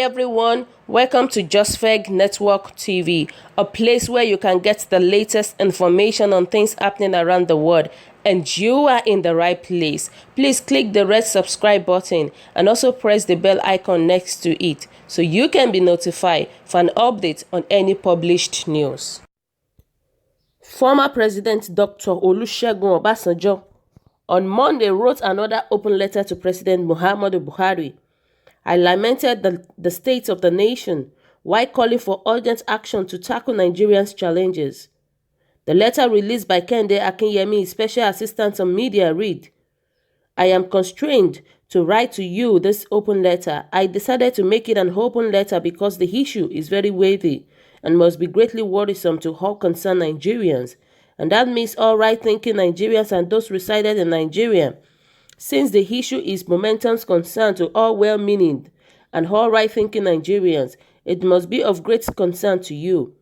everyone, welcome to JustFeg Network TV, a place where you can get the latest information on things happening around the world, and you are in the right place. Please click the red subscribe button and also press the bell icon next to it so you can be notified for an update on any published news. Former President Dr. Olusegun Obasanjo on Monday wrote another open letter to President Muhammadu Buhari. I lamented the state of the nation while calling for urgent action to tackle Nigeria's challenges. The letter released by Kende Akinyemi, Special Assistant on Media, read, I am constrained to write to you this open letter. I decided to make it an open letter because the issue is very weighty and must be greatly worrisome to all concerned Nigerians, and that means all right-thinking Nigerians and those residing in Nigeria. Since the issue is momentous concern to all well-meaning and all right-thinking Nigerians, it must be of great concern to you.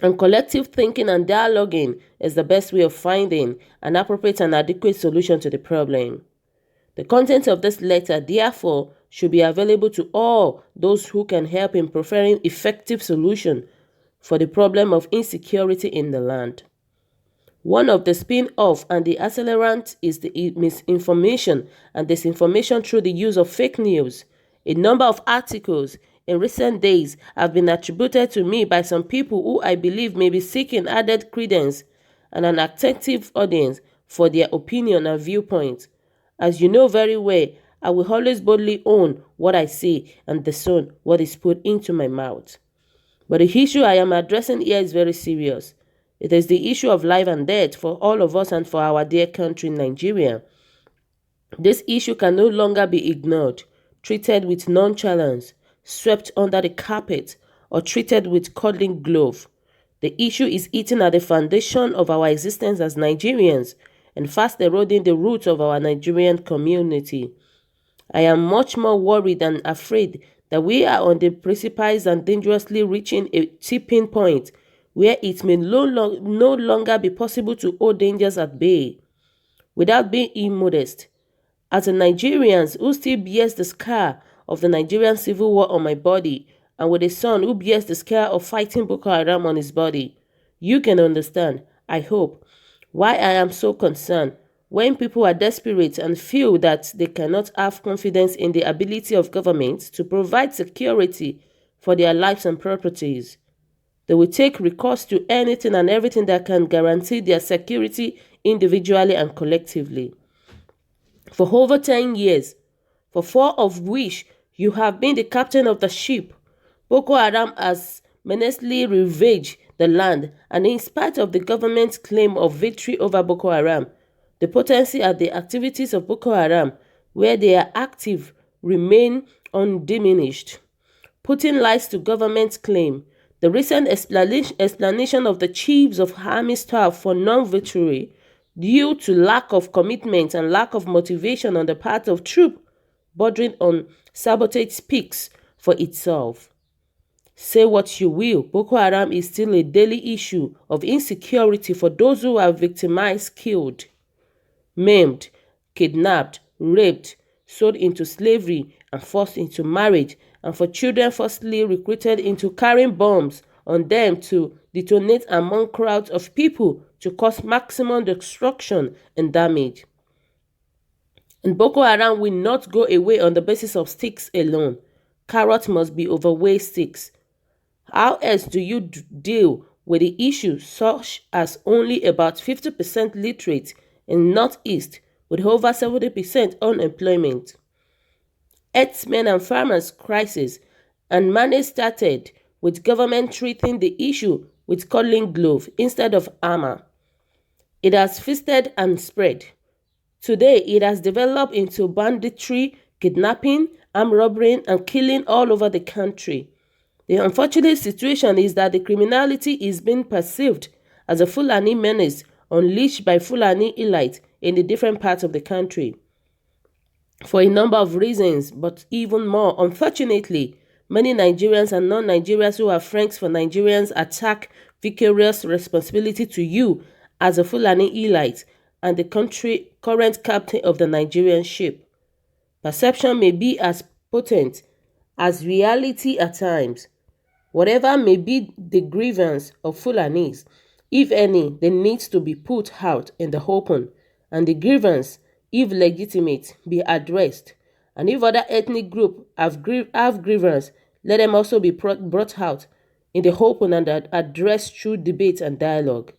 And collective thinking and dialoguing is the best way of finding an appropriate and adequate solution to the problem. The content of this letter, therefore, should be available to all those who can help in preferring effective solution for the problem of insecurity in the land. One of the spin-off and the accelerant is the misinformation and disinformation through the use of fake news. A number of articles in recent days have been attributed to me by some people who I believe may be seeking added credence and an attentive audience for their opinion and viewpoint. As you know very well, I will always boldly own what I say and disown what is put into my mouth. But the issue I am addressing here is very serious. It is the issue of life and death for all of us and for our dear country, Nigeria. This issue can no longer be ignored, treated with nonchalance, swept under the carpet, or treated with cuddling glove. The issue is eating at the foundation of our existence as Nigerians and fast eroding the roots of our Nigerian community. I am much more worried and afraid that we are on the precipice and dangerously reaching a tipping point where it may no longer be possible to hold dangers at bay. Without being immodest, as a Nigerian who still bears the scar of the Nigerian civil war on my body, and with a son who bears the scar of fighting Boko Haram on his body, you can understand, I hope, why I am so concerned when people are desperate and feel that they cannot have confidence in the ability of government to provide security for their lives and properties. They will take recourse to anything and everything that can guarantee their security individually and collectively. For over 10 years, for 4 of which you have been the captain of the ship, Boko Haram has menacingly ravaged the land, and in spite of the government's claim of victory over Boko Haram, the potency and the activities of Boko Haram, where they are active, remain undiminished. Putting lies to government's claim, the recent explanation of the chiefs of army staff for non-victory due to lack of commitment and lack of motivation on the part of troops bordering on sabotage speaks for itself. Say what you will, Boko Haram is still a daily issue of insecurity for those who are victimized, killed, maimed, kidnapped, raped, sold into slavery and forced into marriage, and for children forcibly recruited into carrying bombs on them to detonate among crowds of people to cause maximum destruction and damage. And Boko Haram will not go away on the basis of sticks alone. Carrots must be overweighed sticks. How else do you deal with the issue such as only about 50% literate in Northeast with over 70% unemployment? Herdsmen and farmers crisis, and money started with government treating the issue with cuddling glove instead of armor. It has feasted and spread. Today, it has developed into banditry, kidnapping, armed robbery, and killing all over the country. The unfortunate situation is that the criminality is being perceived as a Fulani menace unleashed by Fulani elites in the different parts of the country. For a number of reasons, but even more, unfortunately, many Nigerians and non-Nigerians who are friends for Nigerians attack vicarious responsibility to you as a Fulani elite and the current captain of the Nigerian ship. Perception may be as potent as reality at times. Whatever may be the grievance of Fulanis, if any, they need to be put out in the open, and the grievance, if legitimate, be addressed. And if other ethnic groups have grievance, let them also be brought out in the open and addressed through debate and dialogue.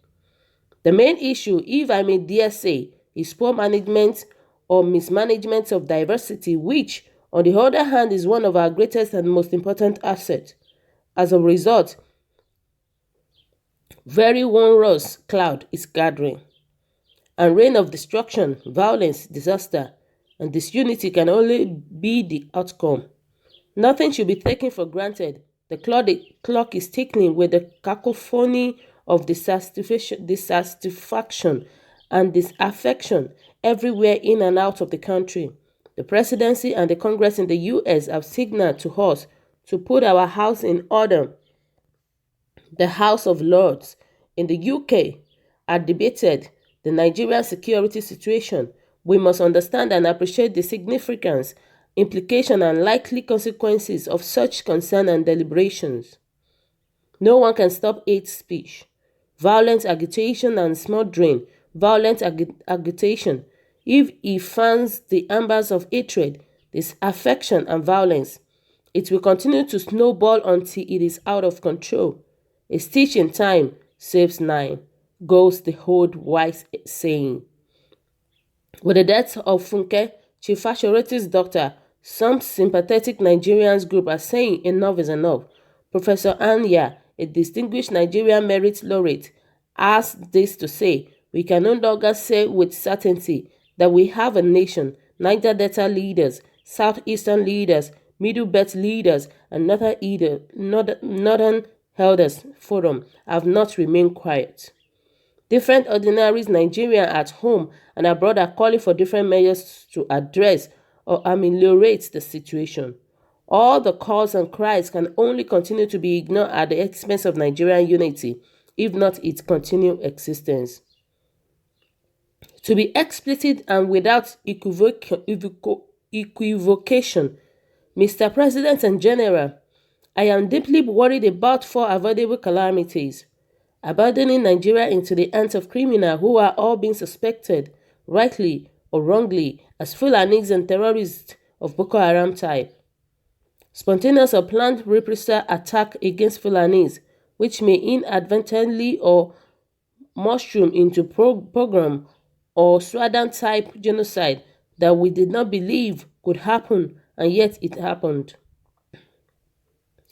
The main issue, if I may dare say, is poor management or mismanagement of diversity, which, on the other hand, is one of our greatest and most important assets. As a result, very onerous cloud is gathering, and rain of destruction, violence, disaster, and disunity can only be the outcome. Nothing should be taken for granted. The clock is ticking with the cacophony of dissatisfaction and disaffection everywhere in and out of the country. The presidency and the Congress in the US have signaled to us to put our house in order. The House of Lords in the UK had debated the Nigerian security situation. We must understand and appreciate the significance, implication, and likely consequences of such concern and deliberations. No one can stop hate speech, violent agitation, and smothering violent agitation. If he fans the embers of hatred, disaffection, and violence, it will continue to snowball until it is out of control. A stitch in time saves nine, goes the old wise saying. With the death of Funke, Chief Fashorete's daughter, some sympathetic Nigerians group are saying enough is enough. Professor Anya, a distinguished Nigerian merit laureate, has this to say: we can no longer say with certainty that we have a nation. Niger Delta leaders, Southeastern leaders, Middle Belt leaders, and Northern Elders Forum have not remained quiet. Different ordinaries, Nigerian at home and abroad, are calling for different measures to address or ameliorate the situation. All the calls and cries can only continue to be ignored at the expense of Nigerian unity, if not its continued existence. To be explicit and without equivocation, Mr. President and General, I am deeply worried about four avoidable calamities: abandoning Nigeria into the hands of criminals who are all being suspected, rightly or wrongly, as Fulanis and terrorists of Boko Haram type; spontaneous or planned reprisal attack against Fulanis, which may inadvertently or mushroom into pogrom or Swadan-type genocide that we did not believe could happen, and yet it happened.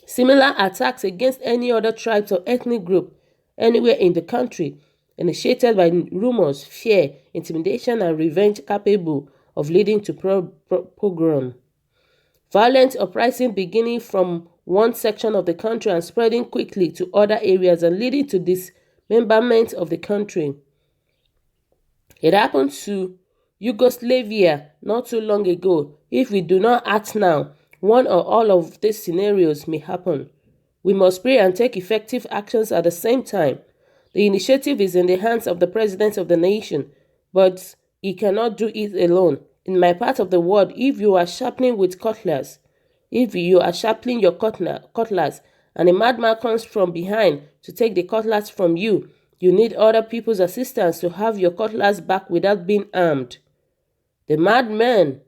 Similar attacks against any other tribes or ethnic group anywhere in the country, initiated by rumors, fear, intimidation, and revenge capable of leading to pogrom. Violent uprising beginning from one section of the country and spreading quickly to other areas and leading to dismemberment of the country. It happened to Yugoslavia not too long ago. If we do not act now, one or all of these scenarios may happen. We must pray and take effective actions at the same time. The initiative is in the hands of the President of the nation, but he cannot do it alone. In my part of the world, if you are sharpening with cutlass, if you are sharpening your cutlass, and a madman comes from behind to take the cutlass from you, you need other people's assistance to have your cutlass back without being armed. The madmen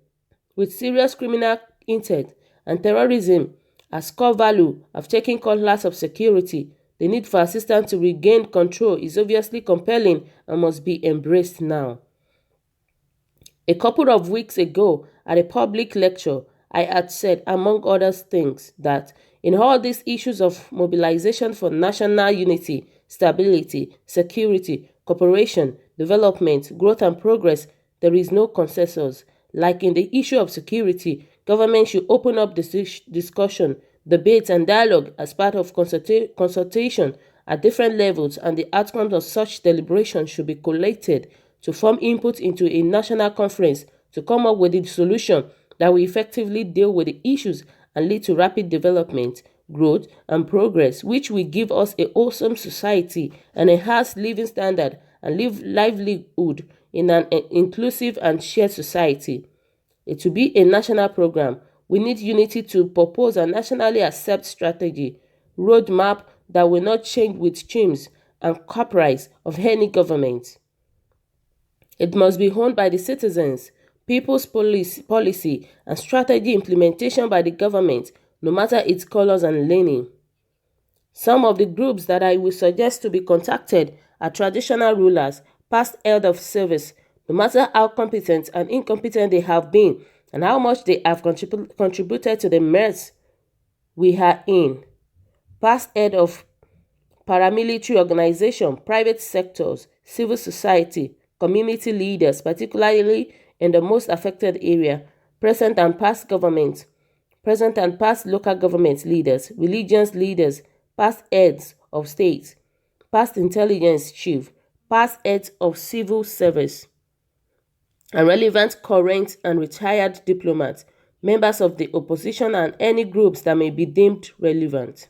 with serious criminal intent and terrorism as core value have taken cutlass of security. The need for assistance to regain control is obviously compelling and must be embraced now. A couple of weeks ago, at a public lecture, I had said, among other things, that in all these issues of mobilization for national unity, stability, security, cooperation, development, growth, and progress, there is no consensus. Like in the issue of security, government should open up this discussion, debate, and dialogue as part of consultation at different levels, and the outcomes of such deliberations should be collated to form input into a national conference to come up with a solution that will effectively deal with the issues and lead to rapid development, growth, and progress, which will give us a wholesome society and enhance living standard and livelihood in an inclusive and shared society. It will be a national program, We need unity to propose a nationally accepted strategy, roadmap that will not change with whims and caprice of any government. It must be owned by the citizens, people's policy and strategy implementation by the government, no matter its colors and leaning. Some of the groups that I will suggest to be contacted are traditional rulers, past head of service, no matter how competent and incompetent they have been and how much they have contributed to the mess we are in. Past head of paramilitary organization, private sectors, civil society, community leaders, particularly in the most affected area, present and past local government leaders, religious leaders, past heads of states, past intelligence chief, past heads of civil service, and relevant current and retired diplomats, members of the opposition and any groups that may be deemed relevant.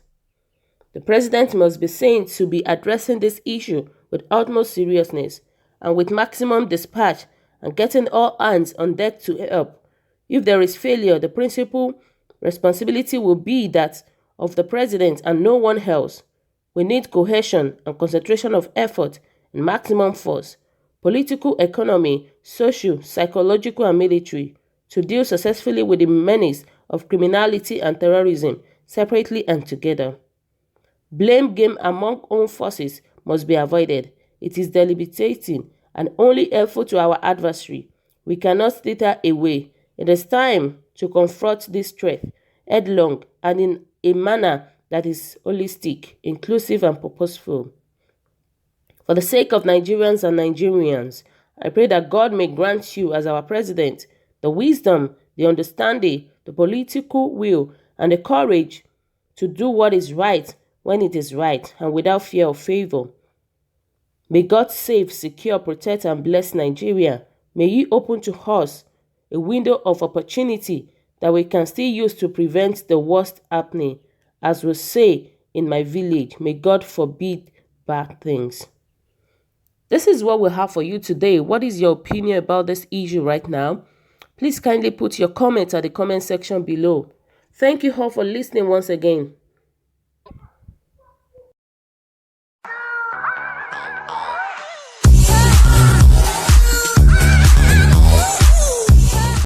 The president must be seen to be addressing this issue with utmost seriousness and with maximum dispatch and getting all hands on deck to help. If there is failure, the principal responsibility will be that of the president and no one else. We need cohesion and concentration of effort and maximum force, political, economy, social, psychological, and military, to deal successfully with the menace of criminality and terrorism separately and together. Blame game among own forces must be avoided. It is debilitating and only helpful to our adversary. We cannot slither away. It is time to confront this threat headlong and in a manner that is holistic, inclusive, and purposeful. For the sake of Nigerians and Nigerians, I pray that God may grant you, as our president, the wisdom, the understanding, the political will, and the courage to do what is right when it is right and without fear or favor. May God save, secure, protect, and bless Nigeria. May He open to us a window of opportunity that we can still use to prevent the worst happening. As we say in my village, may God forbid bad things. This is what we have for you today. What is your opinion about this issue right now? Please kindly put your comments at the comment section below. Thank you all for listening once again.